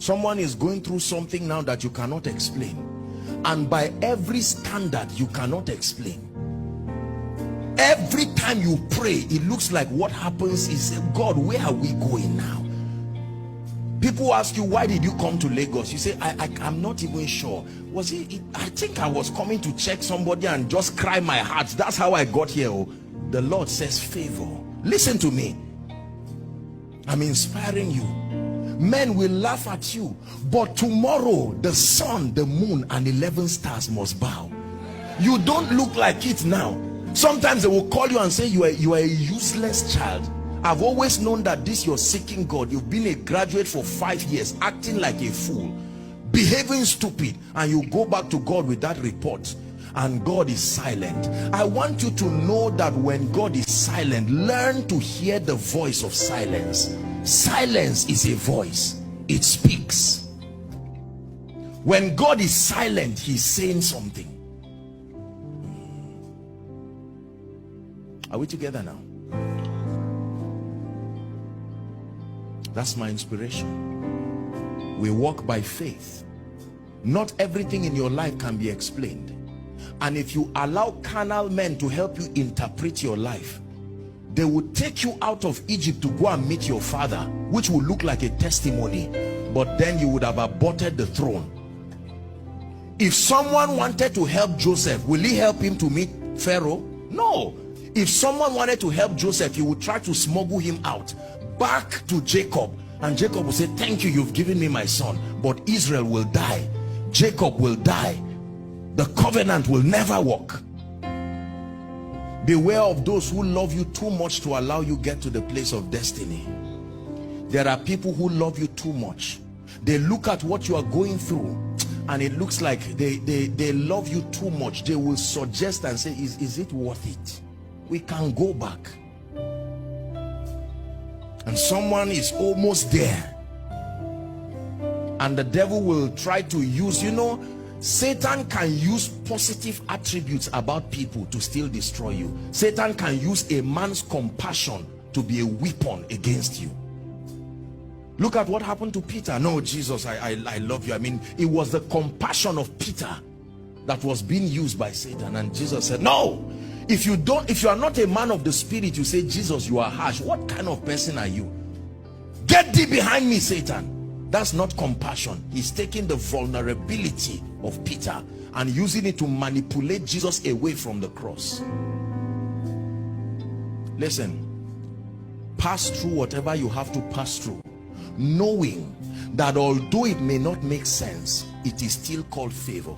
Someone is going through something now that you cannot explain, and by every standard you cannot explain. Every time you pray, it looks like what happens is, God, where are we going now? People ask you, why did you come to Lagos? You say, I'm not even sure. Was it, I think I was coming to check somebody and just cry my heart. That's how I got here. Oh, the Lord says favor. Listen to me. I'm inspiring you. Men will laugh at you, but tomorrow the sun, the moon, and 11 stars must bow. You don't look like it now. Sometimes they will call you and say you are a useless child. I've always known that this you're seeking God. You've been a graduate for 5 years, acting like a fool, behaving stupid, and you go back to God with that report, and God is silent. I want you to know that when God is silent, learn to hear the voice of silence. Silence is a voice. It speaks. When God is silent, he's saying something. Are we together now? That's my inspiration. We walk by faith. Not everything in your life can be explained. And if you allow carnal men to help you interpret your life, they will take you out of Egypt to go and meet your father, which will look like a testimony, but then you would have aborted the throne. If someone wanted to help Joseph, will he help him to meet Pharaoh? No. If someone wanted to help Joseph, he would try to smuggle him out back to Jacob, and Jacob will say, thank you, you've given me my son, but Israel will die, Jacob will die, the covenant will never work. Beware of those who love you too much to allow you get to the place of destiny. There are people who love you too much. They look at what you are going through and it looks like they love you too much. They will suggest and say, is it worth it? We can go back. And someone is almost there, and the devil will try to use, you know, Satan can use positive attributes about people to still destroy you. Satan can use a man's compassion to be a weapon against you. Look at what happened to Peter. No, Jesus, I love you. I mean, it was the compassion of Peter that was being used by Satan, and Jesus said, no. If you are not a man of the spirit, you say, Jesus, you are harsh. What kind of person are you? Get thee behind me, Satan. That's not compassion. He's taking the vulnerability of Peter and using it to manipulate Jesus away from the cross. Listen, pass through whatever you have to pass through, knowing that although it may not make sense, it is still called favor.